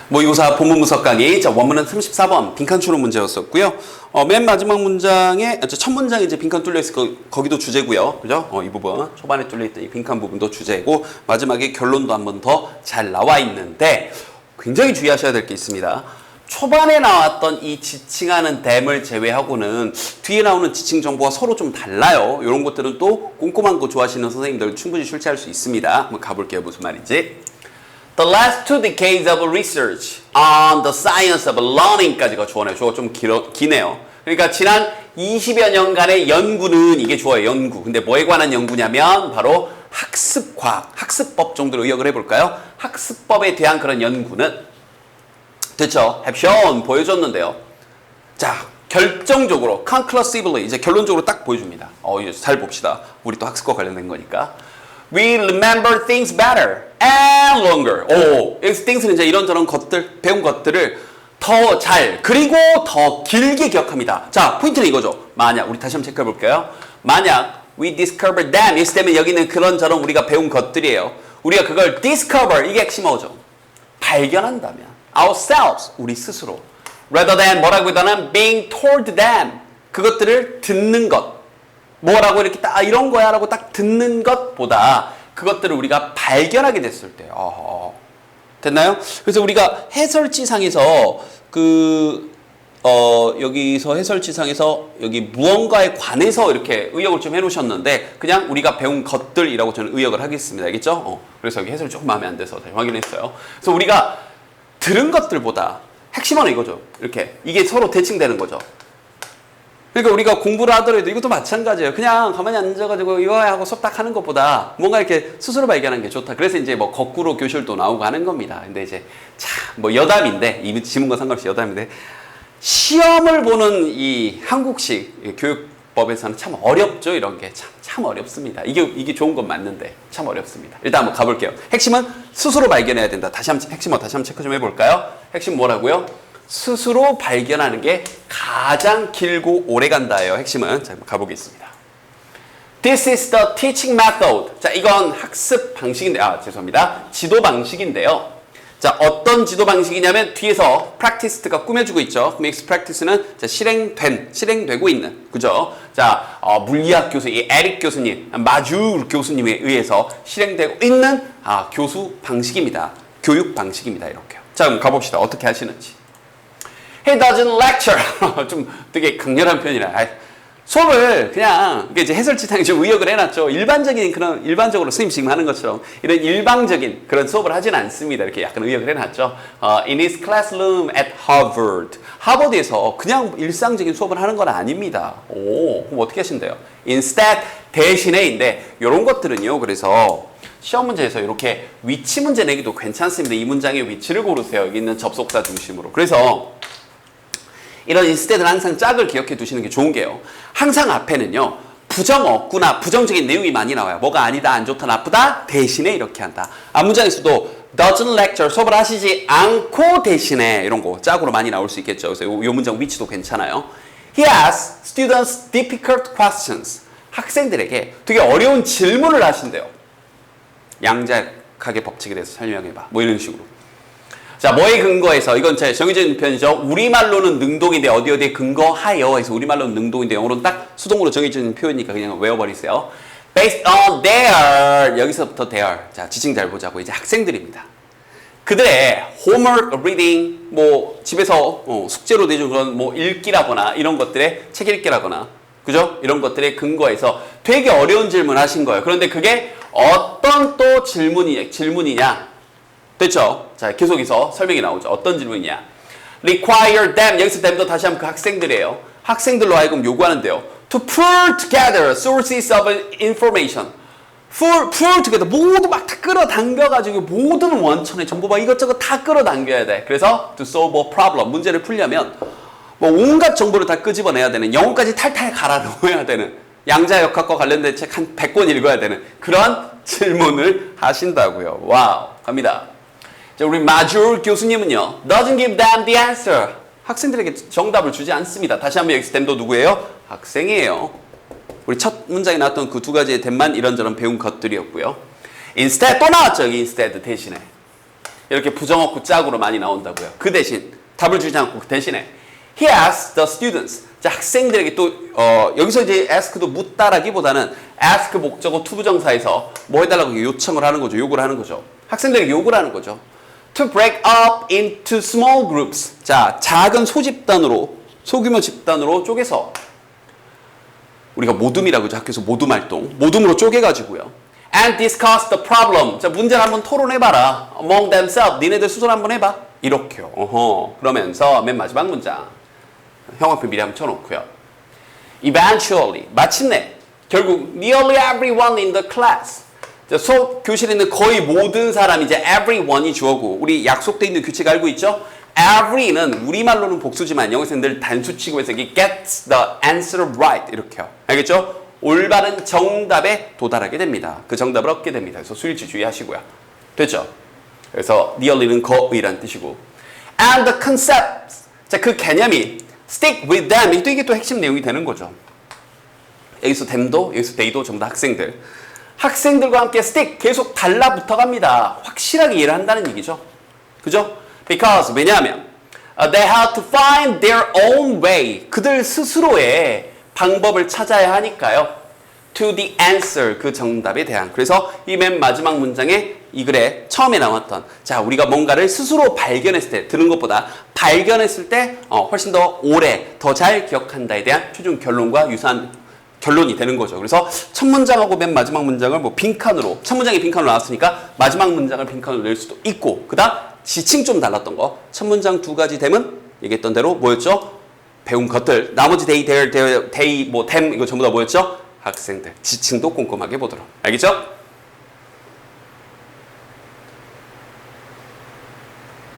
모의고사 본문분석 강의. 자, 원문은 34번 빈칸 추론 문제였었고요. 맨 마지막 문장에 첫 문장에 이제 빈칸 뚫려 있을 거기도 주제고요. 그죠? 이 부분 초반에 뚫려 있던 이 빈칸 부분도 주제고 마지막에 결론도 한 번 더 잘 나와 있는데 굉장히 주의하셔야 될 게 있습니다. 초반에 나왔던 이 지칭하는 dam을 제외하고는 뒤에 나오는 지칭 정보가 서로 좀 달라요. 이런 것들은 또 꼼꼼한 거 좋아하시는 선생님들 충분히 출제할 수 있습니다. 한번 가볼게요. 무슨 말인지. The last 2 decades of research on the science of learning까지가 주어네요. 주어 좀 기네요. 그러니까 지난 20여 년간의 연구는 이게 주어예요. 연구. 근데 뭐에 관한 연구냐면 바로 학습과학, 학습법 정도로 의역을 해볼까요? 학습법에 대한 그런 연구는 됐죠? have shown 보여줬는데요. 자, 결정적으로 conclusively 이제 결론적으로 딱 보여줍니다. 이제 잘 봅시다. 우리 또 학습과 관련된 거니까. We remember things better and longer. 여기서 things는 이제 이런저런 것들, 배운 것들을 더 잘, 그리고 더 길게 기억합니다. 자, 포인트는 이거죠. 만약, 우리 다시 한번 체크해 볼게요. 만약 we discover them, 있을 때면 여기는 그런저런 우리가 배운 것들이에요. 우리가 그걸 discover, 이게 핵심어죠. 발견한다면 ourselves, 우리 스스로. rather than 뭐라기보다는 being told them, 그것들을 듣는 것. 뭐라고 이렇게 딱 이런 거야 라고 딱 듣는 것보다 그것들을 우리가 발견하게 됐을 때 됐나요? 그래서 우리가 해설지상에서 여기서 해설지상에서 여기 무언가에 관해서 이렇게 의역을 좀 해놓으셨는데 그냥 우리가 배운 것들이라고 저는 의역을 하겠습니다. 알겠죠? 그래서 여기 해설이 조금 마음에 안 돼서 다시 확인했어요. 그래서 우리가 들은 것들보다 핵심은 이거죠. 이렇게 이게 서로 대칭되는 거죠. 그러니까 우리가 공부를 하더라도 이것도 마찬가지예요. 그냥 가만히 앉아가지고 이거 하고 수업 딱 하는 것보다 뭔가 이렇게 스스로 발견하는 게 좋다. 그래서 이제 뭐 거꾸로 교실도 나오고 하는 겁니다. 근데 이제 뭐 여담인데 이 지문과 상관없이 여담인데 시험을 보는 이 한국식 교육법에서는 참 어렵죠. 이런 게 참 어렵습니다. 이게 좋은 건 맞는데 참 어렵습니다. 일단 한번 가볼게요. 핵심은 스스로 발견해야 된다. 다시 한번 체크 좀 해볼까요? 핵심 뭐라고요? 스스로 발견하는 게 가장 길고 오래 간다예요. 핵심은. 자, 한번 가보겠습니다. This is the teaching method. 자, 이건 학습 방식인데, 죄송합니다. 지도 방식인데요. 자, 어떤 지도 방식이냐면 뒤에서 practiced가 꾸며주고 있죠. makes practice는 자, 실행되고 있는, 그죠? 자, 물리학 교수, 이 에릭 교수님, 마주 교수님에 의해서 실행되고 있는 교수 방식입니다. 교육 방식입니다. 이렇게요. 자, 그럼 가봅시다. 어떻게 하시는지. He doesn't lecture. 좀 되게 강렬한 표현이라. 수업을 그냥 이제 해설지상에 좀 의역을 해놨죠. 일반적으로 선생님 지금 하는 것처럼 이런 일방적인 그런 수업을 하진 않습니다. 이렇게 약간 의역을 해놨죠. In his classroom at Harvard. 하버드에서 그냥 일상적인 수업을 하는 건 아닙니다. 그럼 어떻게 하신대요? Instead, 대신에인데 이런 것들은요. 그래서 시험 문제에서 이렇게 위치 문제 내기도 괜찮습니다. 이 문장의 위치를 고르세요. 여기 있는 접속사 중심으로. 그래서 이런 instead는 항상 짝을 기억해 두시는 게 좋은 게요. 항상 앞에는요. 부정 없구나. 부정적인 내용이 많이 나와요. 뭐가 아니다, 안 좋다, 나쁘다. 대신에 이렇게 한다. 앞문장에서도 doesn't lecture. 수업을 하시지 않고 대신에 이런 거 짝으로 많이 나올 수 있겠죠. 그래서 이 문장 위치도 괜찮아요. He asks students difficult questions. 학생들에게 되게 어려운 질문을 하신대요. 양자역학의 법칙에 대해서 설명해봐. 뭐 이런 식으로. 자, 뭐에 근거해서, 이건 제 정해져 있는 표현이죠. 우리말로는 능동인데 어디에 근거하여 해서 우리말로는 능동인데 영어로는 딱 수동으로 정해져 있는 표현이니까 그냥 외워버리세요. Based on their, 여기서부터 their. 자, 지칭 잘 보자고. 이제 학생들입니다. 그들의 homework reading, 뭐 집에서 숙제로 내준 그런 뭐 읽기라거나 이런 것들에 책 읽기라거나, 그죠? 이런 것들에 근거해서 되게 어려운 질문 하신 거예요. 그런데 그게 어떤 또 질문이냐? 됐죠? 자, 계속해서 설명이 나오죠. 어떤 질문이냐? Require them. 여기서 them도 다시 한번 그 학생들이에요. 학생들로 하여금 요구하는데요. To pull together sources of information. Pull together. 모두 막 다 끌어당겨가지고 모든 원천에 전부 막 이것저것 다 끌어당겨야 돼. 그래서 to solve a problem. 문제를 풀려면 뭐 온갖 정보를 다 끄집어내야 되는, 영어까지 탈탈 갈아 넣어야 되는, 양자역학과 관련된 책 한 100권 읽어야 되는 그런 질문을 하신다고요. 와우. 갑니다. 자, 우리 마주 교수님은요. Doesn't give them the answer. 학생들에게 정답을 주지 않습니다. 다시 한번 여기서 them도 누구예요? 학생이에요. 우리 첫 문장에 나왔던 그 두 가지의 them만 이런저런 배운 것들이었고요. Instead 또 나왔죠. 여기 instead 대신에. 이렇게 부정어구 짝으로 많이 나온다고요. 그 대신 답을 주지 않고 그 대신에 he asked the students. 자, 학생들에게 또 여기서 이제 ask도 묻다라기보다는 ask 목적어 투부정사에서 뭐 해달라고 요청을 하는 거죠. 요구를 하는 거죠. 학생들에게 요구를 하는 거죠. To break up into small groups. 자, 작은 소집단으로 소규모 집단으로 쪼개서 우리가 모둠이라고 하죠. 학교에서 모둠 활동. 모둠으로 쪼개가지고요. And discuss the problem. 자, 문제를 한번 토론해봐라. Among themselves. 니네들 수술 한번 해봐. 이렇게요. 그러면서 맨 마지막 문장. 형광펜 미리 한번 쳐놓고요. Eventually. 마침내. 결국 nearly everyone in the class. 자, 수업 교실에 있는 거의 모든 사람이 이제 everyone이 주어고 우리 약속돼 있는 규칙 알고 있죠? every는 우리말로는 복수지만 영어에서는 늘 단수 취급해서 이게 gets the answer right 이렇게요. 알겠죠? 올바른 정답에 도달하게 됩니다. 그 정답을 얻게 됩니다. 그래서 수일치 주의하시고요. 됐죠? 그래서 nearly는 거의란 뜻이고 and the concepts. 자, 그 개념이 stick with them. 이게 또 핵심 내용이 되는 거죠. 여기서 them도 여기서 they도 전부 다 학생들. 학생들과 함께 stick 계속 달라붙어 갑니다. 확실하게 이해를 한다는 얘기죠. 그죠? Because 왜냐하면 they had to find their own way. 그들 스스로의 방법을 찾아야 하니까요. To the answer. 그 정답에 대한. 그래서 이 맨 마지막 문장에 이 글에 처음에 나왔던 자 우리가 뭔가를 스스로 발견했을 때 들은 것보다 발견했을 때 훨씬 더 오래 더 잘 기억한다에 대한 최종 결론과 유사한 결론이 되는 거죠. 그래서 첫 문장하고 맨 마지막 문장을 뭐 빈칸으로 첫 문장이 빈칸으로 나왔으니까 마지막 문장을 빈칸으로 낼 수도 있고 그다음 지칭 좀 달랐던 거 첫 문장 두 가지 됨은 얘기했던 대로 뭐였죠? 배운 것들 나머지 they, their, they, 뭐 them 이거 전부 다 뭐였죠? 학생들 지칭도 꼼꼼하게 보도록 알겠죠?